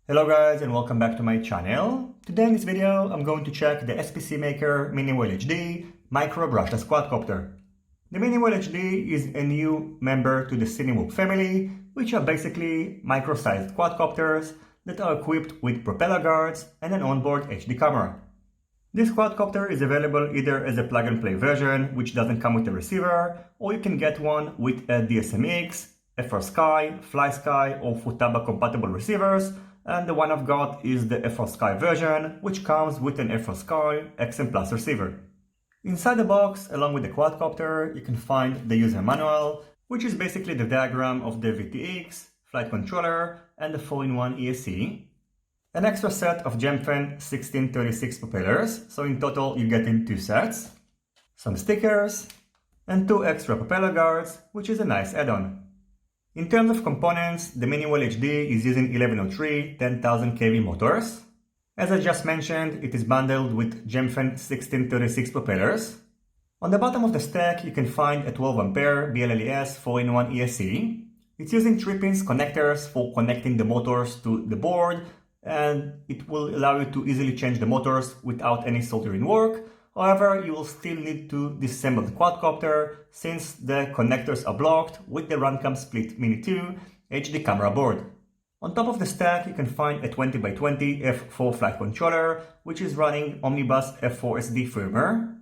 Hello guys and welcome back to my channel. Today in this video I'm going to check the SPCMAKER Mini Whale HD Micro Brushless Quadcopter. The Mini Whale HD is a new member to the Sinabi family, which are basically micro-sized quadcopters that are equipped with propeller guards and an onboard HD camera. This quadcopter is available either as a plug-and-play version, which doesn't come with a receiver, or you can get one with a DSMX, Frsky, Flysky or Futaba compatible receivers, and the one I've got is the Frsky version, which comes with an Frsky XM Plus receiver. Inside the box, along with the quadcopter, you can find the user manual, which is basically the diagram of the VTX, flight controller, and the 4-in-1 ESC. An extra set of Gemfan 1636 propellers, so in total you get in 2 sets, some stickers, and 2 extra propeller guards, which is a nice add-on. In terms of components, the Mini Whale HD is using 1103 10,000 kV motors. As I just mentioned, it is bundled with Gemfan 1636 propellers. On the bottom of the stack, you can find a 12 ampere BLLES 4-in-1 ESC. It's using 3-pins connectors for connecting the motors to the board, and it will allow you to easily change the motors without any soldering work. However, you will still need to disassemble the quadcopter since the connectors are blocked with the Runcam Split Mini 2 HD camera board. On top of the stack, you can find a 20x20 F4 flight controller, which is running Omnibus F4SD firmware.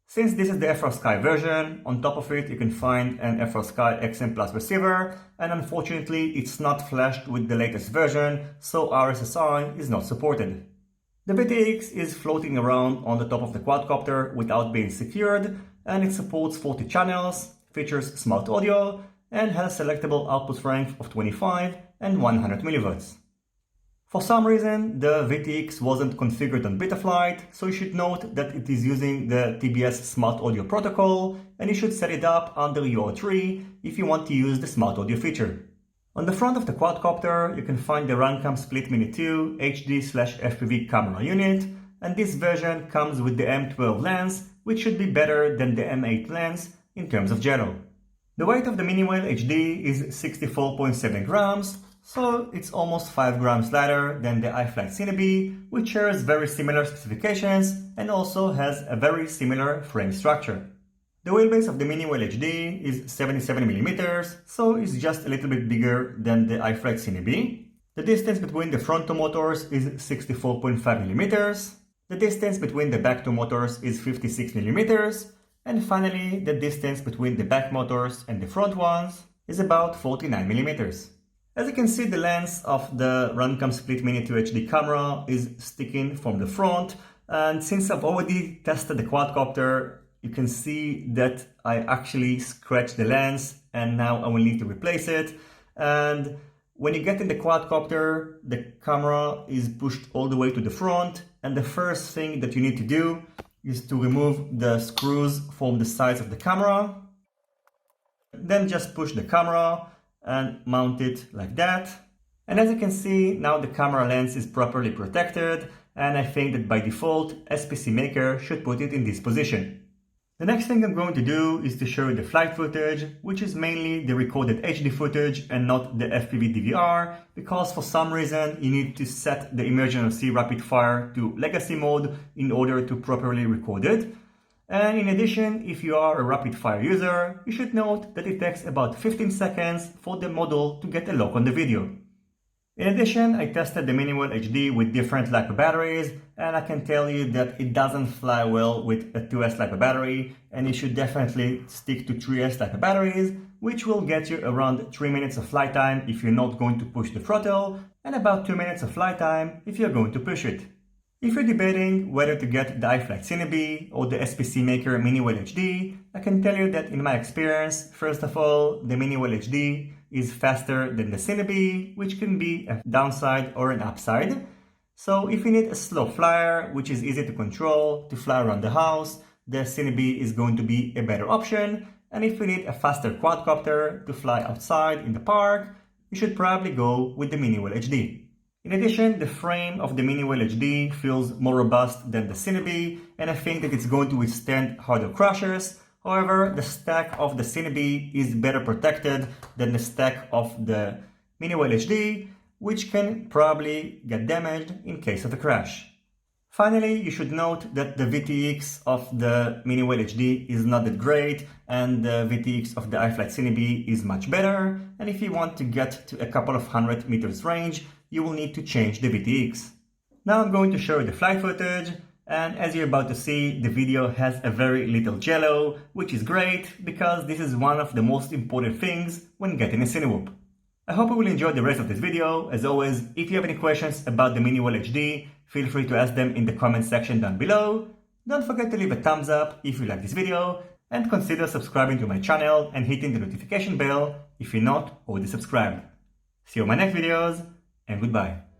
Since this is the Frsky version, on top of it you can find an Frsky XM Plus receiver, and unfortunately it's not flashed with the latest version, so RSSI is not supported. The VTX is floating around on the top of the quadcopter without being secured, and it supports 40 channels, features smart audio, and has a selectable output strength of 25 and 100 mV. For some reason, the VTX wasn't configured on Betaflight, so you should note that it is using the TBS Smart Audio protocol, and you should set it up under UR3 if you want to use the Smart Audio feature. On the front of the quadcopter, you can find the Runcam Split Mini 2 HD/FPV camera unit, and this version comes with the M12 lens, which should be better than the M8 lens in terms of gel. The weight of the Mini Whale HD is 64.7 grams, so it's almost 5 grams lighter than the iFlight Sinabi, which shares very similar specifications and also has a very similar frame structure. The wheelbase of the Mini Whale HD is 77mm, so it's just a little bit bigger than the iFlight Sinabi. The distance between the front two motors is 64.5mm. The distance between the back two motors is 56mm. And finally, the distance between the back motors and the front ones is about 49mm. As you can see, the lens of the Runcam Split Mini 2 HD camera is sticking from the front, and since I've already tested the quadcopter, you can see that I actually scratched the lens and now I will need to replace it. And when you get in the quadcopter, the camera is pushed all the way to the front, and the first thing that you need to do is to remove the screws from the sides of the camera. Then just push the camera and mount it like that. And as you can see, now the camera lens is properly protected, and I think that by default SPCMAKER should put it in this position. The next thing I'm going to do is to show you the flight footage, which is mainly the recorded HD footage and not the FPV DVR, because for some reason you need to set the emergency rapid fire to legacy mode in order to properly record it. And in addition, if you are a rapid fire user, you should note that it takes about 15 seconds for the model to get a lock on the video. In addition, I tested the Mini Whale HD with different LiPo batteries, and I can tell you that it doesn't fly well with a 2S LiPo battery, and you should definitely stick to 3S LiPo batteries, which will get you around 3 minutes of flight time if you're not going to push the throttle, and about 2 minutes of flight time if you're going to push it. If you're debating whether to get the iFlight Sinabi or the SPCMAKER Mini Whale HD, I can tell you that in my experience, first of all, the Mini Whale HD is faster than the Sinabi, which can be a downside or an upside. So if you need a slow flyer, which is easy to control, to fly around the house, the Sinabi is going to be a better option. And if you need a faster quadcopter to fly outside in the park, you should probably go with the Mini Whale HD. In addition, the frame of the Mini Whale HD feels more robust than the Sinabi, and I think that it's going to withstand harder crashes. However, the stack of the Sinabi is better protected than the stack of the Mini Whale HD, which can probably get damaged in case of a crash. Finally, you should note that the VTX of the Mini Whale HD is not that great, and the VTX of the iFlight Sinabi is much better, and if you want to get to a couple of 100 meters range, you will need to change the VTX. Now I'm going to show you the flight footage, and as you're about to see, the video has a very little jello, which is great because this is one of the most important things when getting a Cinewhoop. I hope you will enjoy the rest of this video. As always, if you have any questions about the Mini Whale HD, feel free to ask them in the comment section down below. Don't forget to leave a thumbs up if you like this video, and consider subscribing to my channel and hitting the notification bell if you're not already subscribed. See you in my next videos, and goodbye.